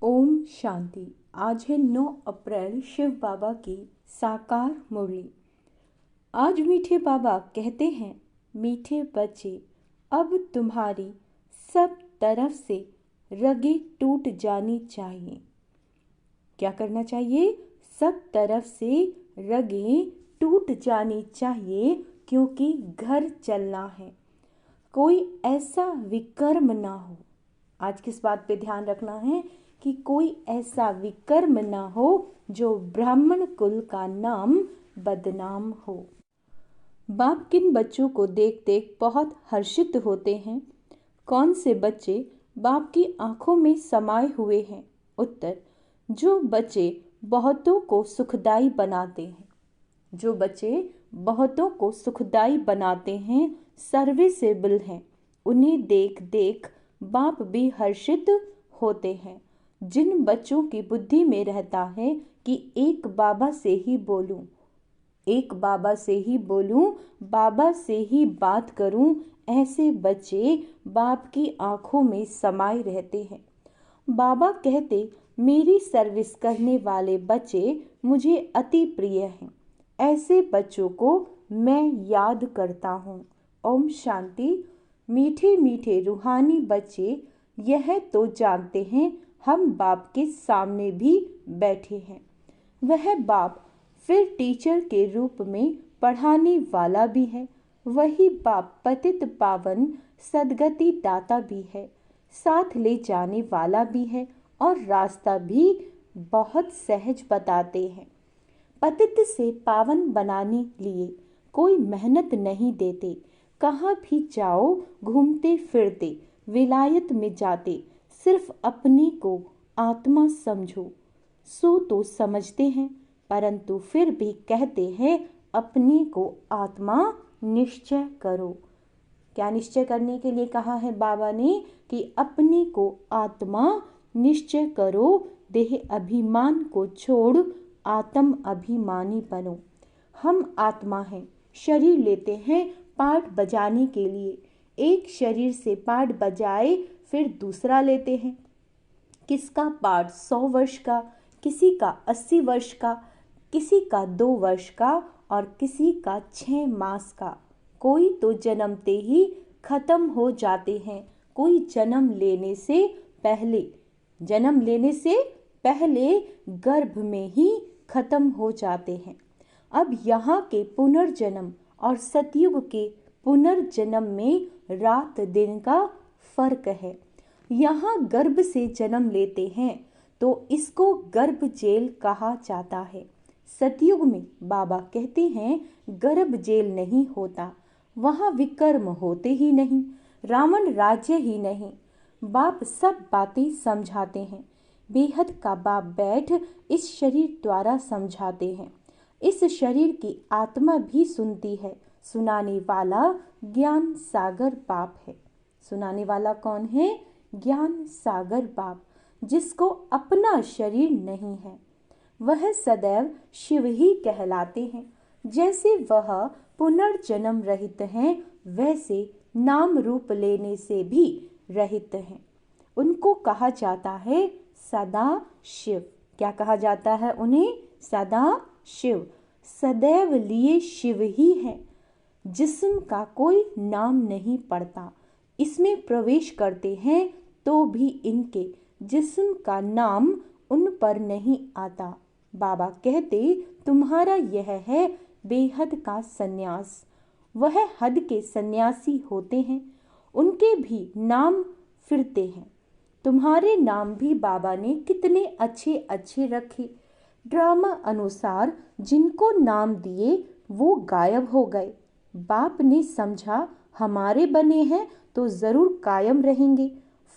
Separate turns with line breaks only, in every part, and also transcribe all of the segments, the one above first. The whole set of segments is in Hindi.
ओम शांति। आज है 9 अप्रैल, शिव बाबा की साकार मुरली। आज मीठे बाबा कहते हैं, मीठे बच्चे, अब तुम्हारी सब तरफ से रगें टूट जानी चाहिए। क्या करना चाहिए? सब तरफ से रगें टूट जानी चाहिए, क्योंकि घर चलना है। कोई ऐसा विकर्म ना हो। आज किस बात पे ध्यान रखना है कि कोई ऐसा विकर्म ना हो जो ब्राह्मण कुल का नाम बदनाम हो। बाप किन बच्चों को देख देख बहुत हर्षित होते हैं? कौन से बच्चे बाप की आंखों में समाये हुए हैं? उत्तर, जो बच्चे बहुतों को सुखदाई बनाते हैं। जो बच्चे बहुतों को सुखदाई बनाते हैं, सर्विसेबल हैं, उन्हें देख देख बाप भी हर्षित होते हैं। जिन बच्चों की बुद्धि में रहता है कि एक बाबा से ही बोलूं, एक बाबा से ही बोलूं, बाबा से ही बात करूं, ऐसे बच्चे बाप की आंखों में समाये रहते हैं। बाबा कहते, मेरी सर्विस करने वाले बच्चे मुझे अति प्रिय हैं। ऐसे बच्चों को मैं याद करता हूँ। ओम शांति। मीठे मीठे रूहानी बच्चे यह तो जानते हैं, हम बाप के सामने भी बैठे हैं। वह बाप फिर टीचर के रूप में पढ़ाने वाला भी है। वही बाप पतित पावन सदगति दाता भी है, साथ ले जाने वाला भी है और रास्ता भी बहुत सहज बताते हैं। पतित से पावन बनाने लिए कोई मेहनत नहीं देते। कहाँ भी जाओ, घूमते फिरते विलायत में जाते, सिर्फ अपने को आत्मा समझो। सो तो समझते हैं, परंतु फिर भी कहते हैं, अपने को आत्मा निश्चय करो। क्या निश्चय करने के लिए कहा है बाबा ने? कि अपने को आत्मा निश्चय करो। देह अभिमान को छोड़ आत्म अभिमानी बनो। हम आत्मा हैं, शरीर लेते हैं पाठ बजाने के लिए। एक शरीर से पाठ बजाए फिर दूसरा लेते हैं। किसका पाठ 100 वर्ष का, किसी का 80 वर्ष का, किसी का 2 वर्ष का और किसी का 6 मास का। कोई तो जन्मते ही खत्म हो जाते हैं, कोई जन्म लेने से पहले गर्भ में ही खत्म हो जाते हैं। अब यहाँ के पुनर्जन्म और सतयुग के पुनर्जन्म में रात दिन का फर्क है। यहाँ गर्भ से जन्म लेते हैं तो इसको गर्भ जेल कहा जाता है। सतयुग में बाबा कहते हैं, गर्भ जेल नहीं होता, वहाँ विकर्म होते ही नहीं, रावण राज्य ही नहीं। बाप सब बातें समझाते हैं। बेहद का बाप बैठ इस शरीर द्वारा समझाते हैं। इस शरीर की आत्मा भी सुनती है। सुनाने वाला ज्ञान सागर बाप है। सुनाने वाला कौन है? ज्ञान सागर बाप, जिसको अपना शरीर नहीं है। वह सदैव शिव ही कहलाते हैं। जैसे वह पुनर्जन्म रहित हैं, वैसे नाम रूप लेने से भी रहित हैं। उनको कहा जाता है सदा शिव। क्या कहा जाता है उन्हें? सदा शिव। सदैव लिए शिव ही हैं। जिस्म का कोई नाम नहीं पड़ता। इसमें प्रवेश करते हैं तो भी इनके जिस्म का नाम उन पर नहीं आता। बाबा कहते, तुम्हारा यह है बेहद का सन्यास। वह हद के सन्यासी होते हैं, उनके भी नाम फिरते हैं। तुम्हारे नाम भी बाबा ने कितने अच्छे अच्छे रखे। ड्रामा अनुसार जिनको नाम दिए वो गायब हो गए। बाप ने समझा हमारे बने हैं तो जरूर कायम रहेंगे,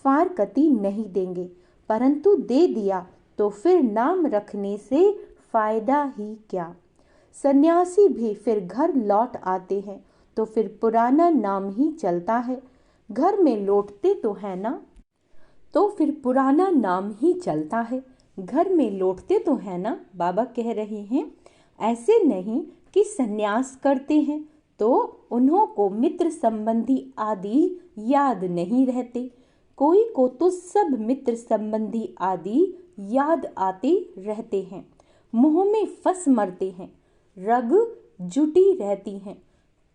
फारकती नहीं देंगे, परंतु दे दिया तो फिर नाम रखने से फायदा ही क्या। सन्यासी भी फिर घर लौट आते हैं तो फिर पुराना नाम ही चलता है। घर में लौटते तो है ना, तो फिर पुराना नाम ही चलता है। घर में लौटते तो है ना, बाबा कह रहे हैं। ऐसे नहीं कि सन्यास करते हैं तो उन्हों को मित्र संबंधी आदि याद नहीं रहते। कोई को तो सब मित्र संबंधी आदि याद आते रहते हैं, मुंह में फंस मरते हैं, रग जुटी रहती हैं।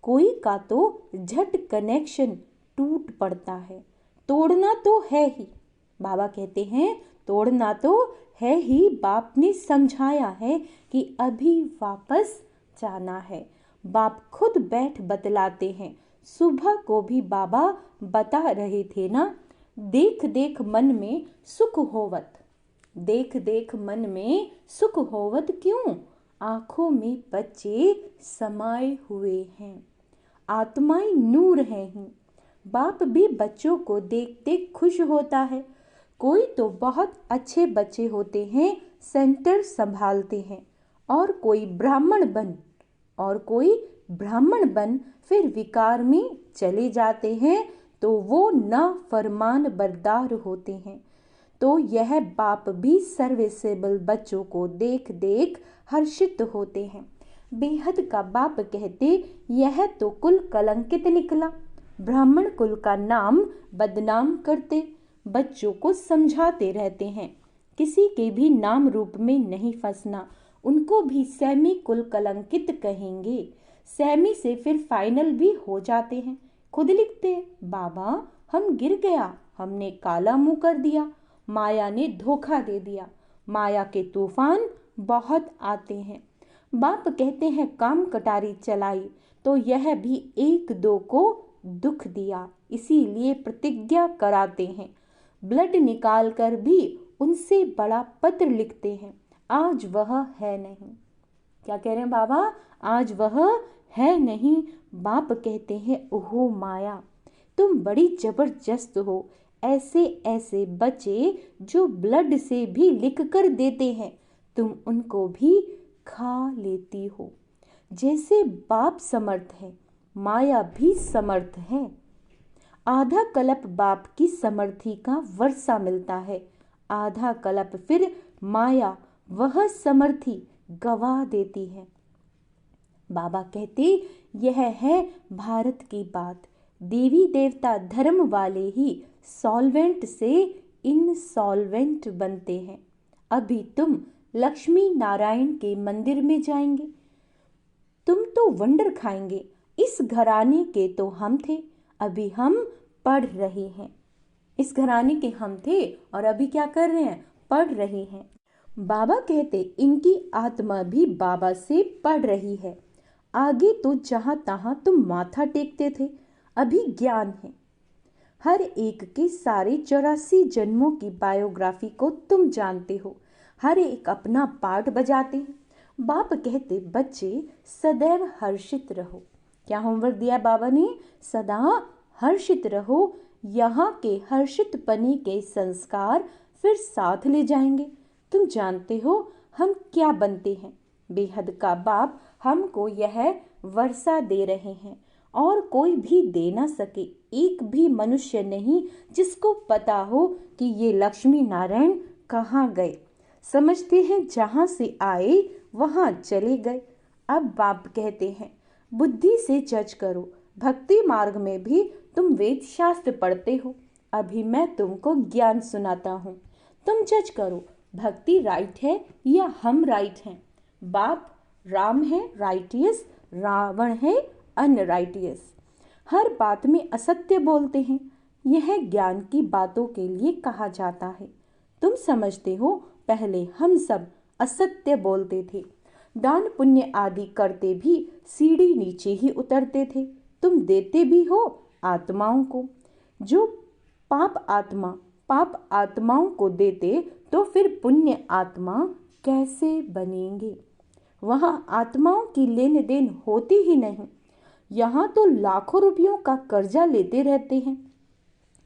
कोई का तो झट कनेक्शन टूट पड़ता है। तोड़ना तो है ही, बाबा कहते हैं, तोड़ना तो है ही। बाप ने समझाया है कि अभी वापस जाना है। बाप खुद बैठ बतलाते हैं। सुबह को भी बाबा बता रहे थे ना, देख देख मन में सुख होवत। देख देख मन में सुख होवत क्यों? आंखों में बच्चे समाये हुए हैं, आत्माएं नूर हैं ही। बाप भी बच्चों को देख देख खुश होता है। कोई तो बहुत अच्छे बच्चे होते हैं, सेंटर संभालते हैं, और कोई ब्राह्मण बन फिर विकार में चले जाते हैं, तो वो नाफरमान बरदार होते हैं। तो यह बाप भी सर्विसेबल बच्चों को देख देख हर्षित होते हैं। बेहद का बाप कहते, यह तो कुल कलंकित निकला, ब्राह्मण कुल का नाम बदनाम करते। बच्चों को समझाते रहते हैं, किसी के भी नाम रूप में नहीं फंसना। उनको भी सैमी कुल कलंकित कहेंगे। सैमी से फिर फाइनल भी हो जाते हैं। खुद लिखते, बाबा हम गिर गया, हमने काला मुंह कर दिया, माया ने धोखा दे दिया। माया के तूफान बहुत आते हैं। बाप कहते हैं, काम कटारी चलाई तो यह भी एक दो को दुख दिया, इसीलिए प्रतिज्ञा कराते हैं। ब्लड निकाल कर भी उनसे बड़ा पत्र लिखते हैं, आज वह है नहीं। क्या कह रहे हैं बाबा? आज वह है नहीं। बाप कहते हैं, ओहो माया, तुम बड़ी जबरदस्त हो। ऐसे ऐसे बच्चे जो ब्लड से भी लिख कर देते हैं, तुम उनको भी खा लेती हो। जैसे बाप समर्थ है, माया भी समर्थ है। आधा कल्प बाप की समर्थी का वर्षा मिलता है, आधा कल्प फिर माया वह समर्थी गवा देती है। बाबा कहते, यह है भारत की बात। देवी देवता धर्म वाले ही सॉल्वेंट से इनसॉल्वेंट बनते हैं। अभी तुम लक्ष्मी नारायण के मंदिर में जाएंगे, तुम तो वंडर खाएंगे। इस घराने के तो हम थे, अभी हम पढ़ रहे हैं। इस घराने के हम थे और अभी क्या कर रहे हैं? पढ़ रहे हैं। बाबा कहते, इनकी आत्मा भी बाबा से पढ़ रही है। आगे तो जहां तहां तुम माथा टेकते थे, अभी ज्ञान है। हर एक के सारे 84 जन्मों की बायोग्राफी को तुम जानते हो। हर एक अपना पार्ट बजाते हैं। बाप कहते, बच्चे सदैव हर्षित रहो। क्या होमवर्क दिया बाबा ने? सदा हर्षित रहो। यहाँ के हर्षित पनी के संस्कार फिर साथ ले जाएंगे। तुम जानते हो हम क्या बनते हैं। बेहद का बाप हमको यह वर्षा दे रहे हैं, और कोई भी दे ना सके। एक भी मनुष्य नहीं जिसको पता हो कि ये लक्ष्मी नारायण कहाँ गए। समझते हैं जहाँ से आए वहाँ चले गए। अब बाप कहते हैं, बुद्धि से जज करो। भक्ति मार्ग में भी तुम वेद शास्त्र पढ़ते हो। अभी मैं तुमको ज्ञान सुनाता हूँ, तुम जज करो, भक्ति राइट है या हम राइट हैं। बाप राम है राइटियस, रावण है अनराइटियस। हर बात में असत्य बोलते हैं। यह ज्ञान की बातों के लिए कहा जाता है। तुम समझते हो, पहले हम सब असत्य बोलते थे। दान पुण्य आदि करते भी सीढ़ी नीचे ही उतरते थे। तुम देते भी हो आत्माओं को। जो पाप आत्माओं को देते तो फिर पुण्य आत्मा कैसे बनेंगे? वहां आत्माओं की लेन देन होती ही नहीं। यहाँ तो लाखों रुपयों का कर्जा लेते रहते हैं।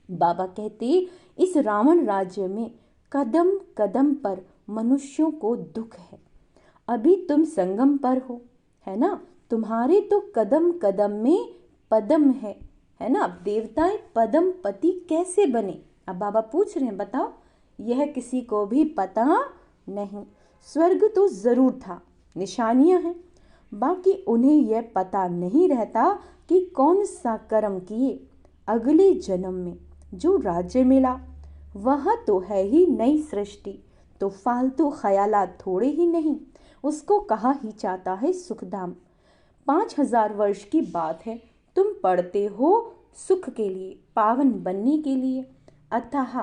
बाबा कहते, इस रावण राज्य में कदम कदम पर मनुष्यों को दुख है। अभी तुम संगम पर हो, है ना? तुम्हारे तो कदम कदम में पदम है ना? अब देवताएं पदम पति कैसे बने? अब बाबा पूछ रहे हैं, बताओ। यह किसी को भी पता नहीं। स्वर्ग तो जरूर था, निशानियां हैं, बाकी उन्हें यह पता नहीं रहता कि कौन सा कर्म किए अगले जन्म में। जो राज्य मिला वह तो है ही नई सृष्टि, तो फालतू ख्यालात थोड़े ही नहीं, उसको कहा ही जाता है सुखधाम। 5000 वर्ष की बात है, तुम पढ़ते हो सुख के लिए, पावन बनने के लिए। अतः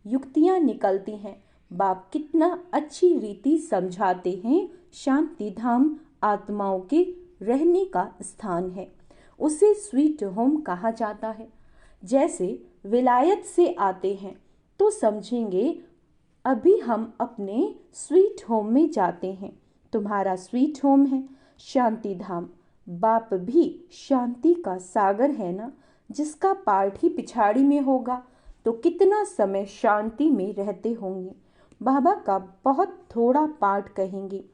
युक्तियां निकलती हैं। बाप कितना अच्छी रीति समझाते हैं। शांति धाम आत्माओं के रहने का स्थान है, उसे स्वीट होम कहा जाता है। जैसे विलायत से आते हैं तो समझेंगे अभी हम अपने स्वीट होम में जाते हैं। तुम्हारा स्वीट होम है शांति धाम। बाप भी शांति का सागर है ना, जिसका पाठ ही पिछाड़ी में होगा तो कितना समय शांति में रहते होंगे। बाबा का बहुत थोड़ा पाठ कहेंगे।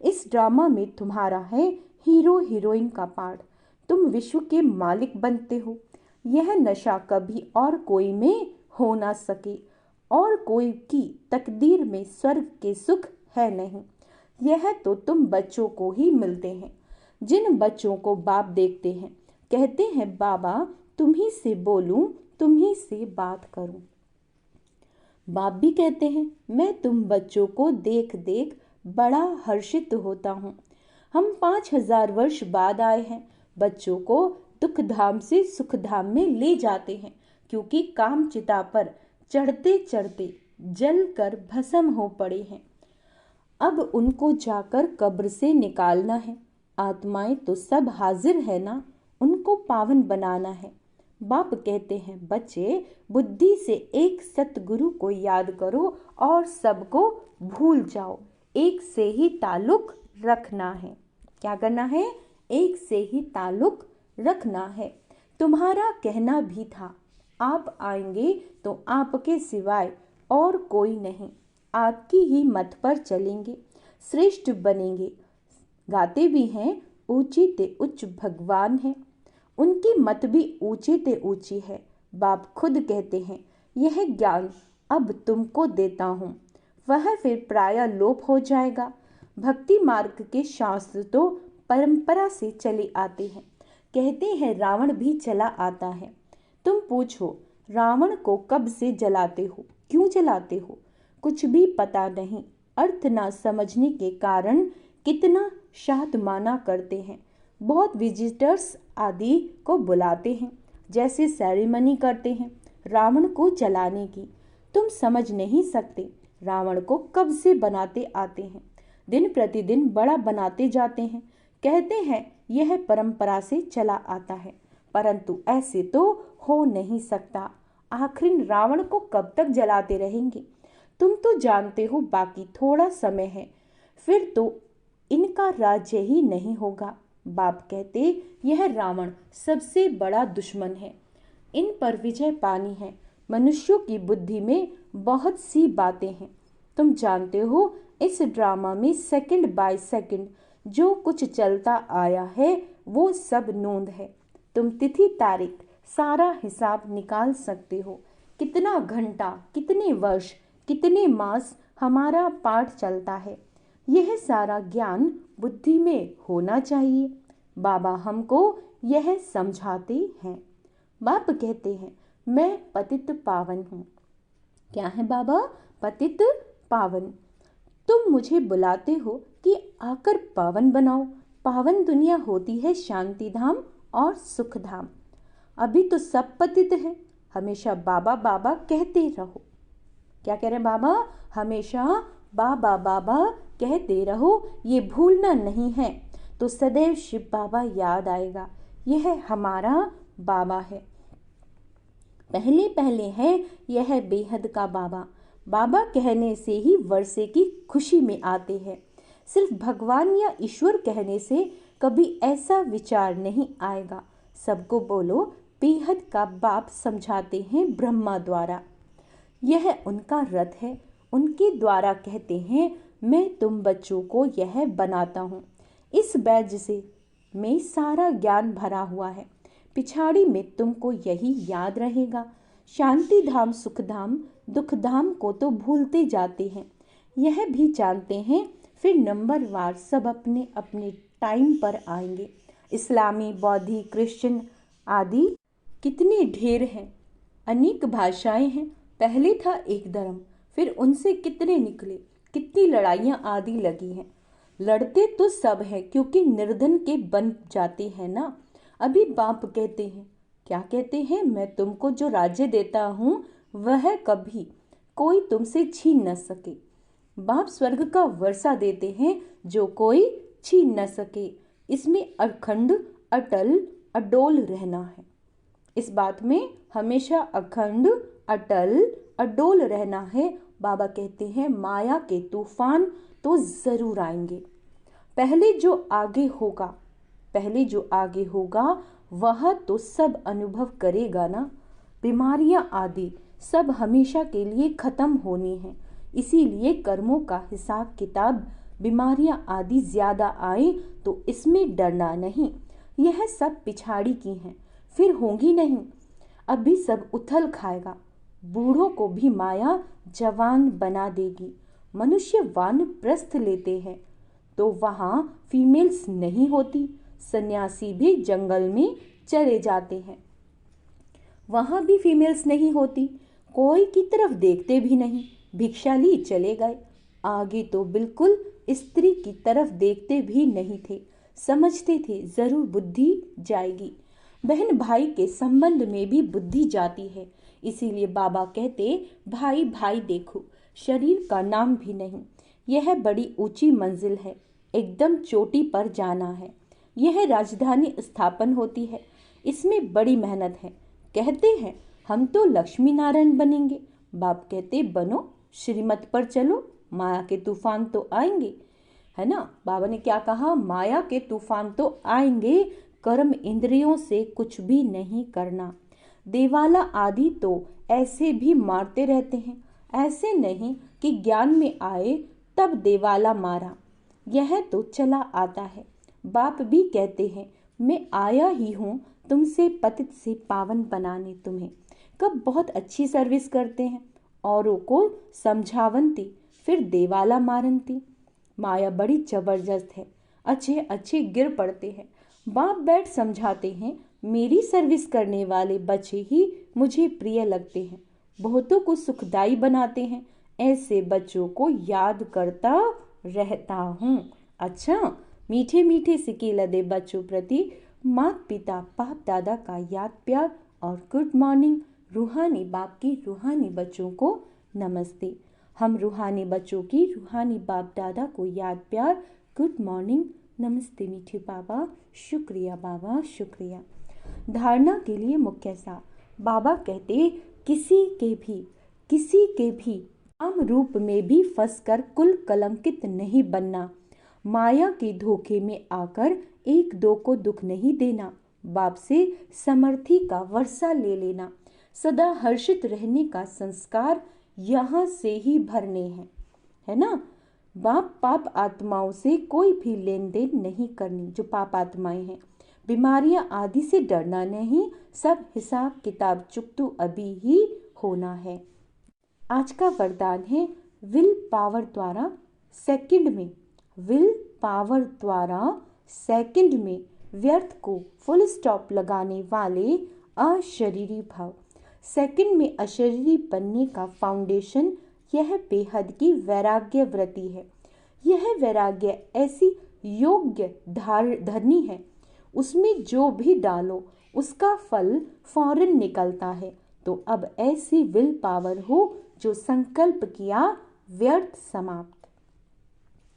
इस ड्रामा में तुम्हारा है हीरो हीरोइन का पार्ट। तुम विश्व के मालिक बनते हो। यह नशा कभी और कोई में हो ना सके, और कोई की तकदीर में स्वर्ग के सुख है नहीं। यह तो तुम बच्चों को ही मिलते हैं। जिन बच्चों को बाप देखते हैं कहते हैं बाबा तुम्ही से बोलूं, तुम्ही से बात करूं। बाप भी कहते हैं मैं तुम बच्चों को देख देख बड़ा हर्षित होता हूँ। हम 5000 वर्ष बाद आए हैं। बच्चों को दुख धाम से सुख धाम में ले जाते हैं, क्योंकि काम चिता पर चढ़ते चढ़ते जल कर भस्म हो पड़े हैं। अब उनको जाकर कब्र से निकालना है। आत्माएं तो सब हाजिर है ना, उनको पावन बनाना है। बाप कहते हैं बच्चे बुद्धि से एक सतगुरु को याद करो और सबको भूल जाओ। एक से ही ताल्लुक रखना है। क्या करना है? एक से ही ताल्लुक रखना है। तुम्हारा कहना भी था आप आएंगे तो आपके सिवाय और कोई नहीं, आपकी ही मत पर चलेंगे, श्रेष्ठ बनेंगे। गाते भी हैं ऊंची ते उच्च भगवान है, उनकी मत भी ऊंची ते ऊंची है। बाप खुद कहते हैं यह ज्ञान अब तुमको देता हूँ, वह फिर प्राय लोप हो जाएगा। भक्ति मार्ग के शास्त्र तो परंपरा से चले आते हैं। कहते हैं रावण भी चला आता है। तुम पूछो रावण को कब से जलाते हो, क्यों जलाते हो? कुछ भी पता नहीं। अर्थ ना समझने के कारण कितना शातमाना करते हैं। बहुत विजिटर्स आदि को बुलाते हैं, जैसे सेरेमनी करते हैं रावण को जलाने की। तुम समझ नहीं सकते रावण को कब से बनाते आते हैं। दिन प्रतिदिन बड़ा बनाते जाते हैं। कहते हैं यह परंपरा से चला आता है, परंतु ऐसे तो हो नहीं सकता। आखिर रावण को कब तक जलाते रहेंगे? तुम तो जानते हो बाकी थोड़ा समय है, फिर तो इनका राज्य ही नहीं होगा। बाप कहते यह रावण सबसे बड़ा दुश्मन है, इन पर विजय पानी है। मनुष्यों की बुद्धि में बहुत सी बातें हैं। तुम जानते हो इस ड्रामा में सेकंड बाय सेकंड जो कुछ चलता आया है वो सब नोंद है। तुम तिथि तारीख सारा हिसाब निकाल सकते हो। कितना घंटा, कितने वर्ष, कितने मास हमारा पाठ चलता है। यह सारा ज्ञान बुद्धि में होना चाहिए। बाबा हमको यह समझाते हैं। बाप कहते हैं मैं पतित पावन हूँ। क्या है बाबा? पतित पावन। तुम मुझे बुलाते हो कि आकर पावन बनाओ। पावन दुनिया होती है शांति धाम और सुख धाम। अभी तो सब पतित हैं। हमेशा बाबा बाबा कहते रहो। क्या कह रहे हैं बाबा? हमेशा बाबा बाबा कहते रहो, ये भूलना नहीं है। तो सदैव शिव बाबा याद आएगा। यह हमारा बाबा है। पहले पहले है यह बेहद का बाबा। बाबा कहने से ही वर्षे की खुशी में आते हैं। सिर्फ भगवान या ईश्वर कहने से कभी ऐसा विचार नहीं आएगा। सबको बोलो बेहद का बाप समझाते हैं ब्रह्मा द्वारा। यह उनका रथ है, उनके द्वारा कहते हैं मैं तुम बच्चों को यह बनाता हूँ। इस बैज से में सारा ज्ञान भरा हुआ है। पिछाड़ी में तुमको यही याद रहेगा। शांति धाम सुख धाम दुख धाम को तो भूलते जाते हैं। यह भी जानते हैं फिर नंबरवार सब अपने अपने टाइम पर आएंगे। इस्लामी, बौद्धी, क्रिश्चियन आदि कितने ढेर हैं। अनेक भाषाएं हैं, पहले था एक धर्म, फिर उनसे कितने निकले, कितनी लड़ाइयां आदि लगी हैं। लड़ते तो सब है क्योंकि निर्धन के बन जाते हैं ना। अभी बाप कहते हैं, क्या कहते हैं, मैं तुमको जो राज्य देता हूँ वह कभी कोई तुमसे छीन न सके। बाप स्वर्ग का वर्षा देते हैं जो कोई छीन न सके। इसमें अखंड अटल अडोल रहना है। इस बात में हमेशा अखंड अटल अडोल रहना है। बाबा कहते हैं माया के तूफान तो जरूर आएंगे। पहले जो आगे होगा वह तो सब अनुभव करेगा ना। बीमारियां आदि सब हमेशा के लिए खत्म होनी है। इसीलिए कर्मों का हिसाब किताब, बीमारियां आदि ज्यादा आए तो इसमें डरना नहीं। यह सब पिछाड़ी की हैं, फिर होंगी नहीं। अभी सब उथल खाएगा। बूढ़ों को भी माया जवान बना देगी। मनुष्य वानप्रस्थ लेते हैं तो वहां फीमेल्स नहीं होती। सन्यासी भी जंगल में चले जाते हैं, वहां भी फीमेल्स नहीं होती। कोई की तरफ देखते भी नहीं, भिक्षा ली चले गए। आगे तो बिल्कुल स्त्री की तरफ देखते भी नहीं थे, समझते थे जरूर बुद्धि जाएगी। बहन भाई के संबंध में भी बुद्धि जाती है। इसीलिए बाबा कहते भाई भाई देखो, शरीर का नाम भी नहीं। यह बड़ी ऊंची मंजिल है, एकदम चोटी पर जाना है। यह राजधानी स्थापन होती है, इसमें बड़ी मेहनत है। कहते हैं हम तो लक्ष्मी नारायण बनेंगे। बाप कहते बनो, श्रीमत पर चलो, माया के तूफान तो आएंगे, है ना। बाबा ने क्या कहा, माया के तूफान तो आएंगे, कर्म इंद्रियों से कुछ भी नहीं करना। देवाला आदि तो ऐसे भी मारते रहते हैं, ऐसे नहीं कि ज्ञान में आए तब देवाला मारा, यह तो चला आता है। बाप भी कहते हैं मैं आया ही हूँ तुमसे पतित से पावन बनाने तुम्हें। कब बहुत अच्छी सर्विस करते हैं, औरों को समझावंती, फिर देवाला मारनती। माया बड़ी जबरदस्त है, अच्छे अच्छे गिर पड़ते हैं। बाप बैठ समझाते हैं मेरी सर्विस करने वाले बच्चे ही मुझे प्रिय लगते हैं, बहुतों को सुखदाई बनाते हैं। ऐसे बच्चों को याद करता रहता हूँ। अच्छा, मीठे मीठे सिक्के लदे बच्चों प्रति माता पिता बाप दादा का याद प्यार और गुड मॉर्निंग। रूहानी बाप की रूहानी बच्चों को नमस्ते। हम रूहानी बच्चों की रूहानी बाप दादा को याद प्यार, गुड मॉर्निंग, नमस्ते मीठे बाबा, शुक्रिया बाबा, शुक्रिया। धारणा के लिए मुख्य सा बाबा कहते किसी के भी काम रूप में भी फंसकर कुल कलंकित नहीं बनना। माया के धोखे में आकर एक दो को दुख नहीं देना। बाप से समर्थी का वर्षा ले लेना। सदा हर्षित रहने का संस्कार यहाँ से ही भरने हैं, है ना। बाप पाप आत्माओं से कोई भी लेन देन नहीं करनी, जो पाप आत्माएं हैं। बीमारियां आदि से डरना नहीं, सब हिसाब किताब चुकतू अभी ही होना है। आज का वरदान है विल पावर द्वारा सेकंड में व्यर्थ को फुल स्टॉप लगाने वाले अशरीरी भाव। सेकंड में अशरीरी बनने का फाउंडेशन यह बेहद की वैराग्य व्रति है। यह वैराग्य ऐसी योग्य धरनी है, उसमें जो भी डालो उसका फल फौरन निकलता है। तो अब ऐसी विल पावर हो जो संकल्प किया व्यर्थ समाप्त।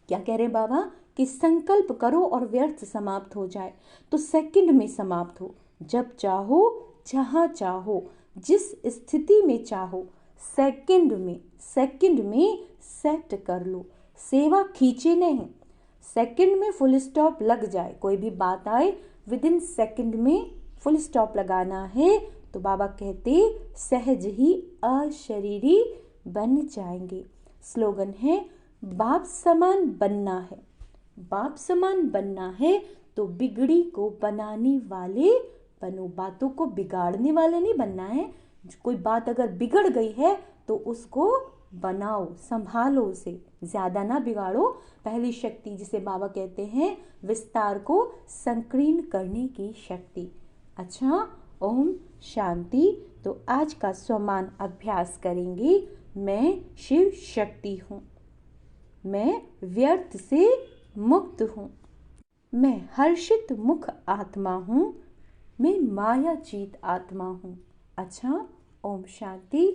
क्या कह रहे बाबा कि संकल्प करो और व्यर्थ समाप्त हो जाए, तो सेकंड में समाप्त हो। जब चाहो, जहां चाहो, जिस स्थिति में चाहो, सेकंड में सेट कर लो। सेवा खींचे नहीं, सेकंड में फुल स्टॉप लग जाए। कोई भी बात आए विद इन सेकंड में फुल स्टॉप लगाना है। तो बाबा कहते सहज ही अशरीरी बन जाएंगे। स्लोगन है बाप समान बनना है। बाप समान बनना है तो बिगड़ी को बनाने वाले बनो। बातों को बिगाड़ने वाले नहीं बनना है। कोई बात अगर बिगड़ गई है तो उसको बनाओ, संभालो, उसे ज्यादा ना बिगाड़ो। पहली शक्ति जिसे बाबा कहते हैं विस्तार को संकीर्ण करने की शक्ति। अच्छा, ओम शांति। तो आज का स्वमान अभ्यास करेंगे। मैं शिव शक्ति हूँ, मैं व्यर्थ से मुक्त हूँ, मैं हर्षित मुख आत्मा हूँ, मैं मायाजीत आत्मा हूँ। अच्छा, ओम शांति।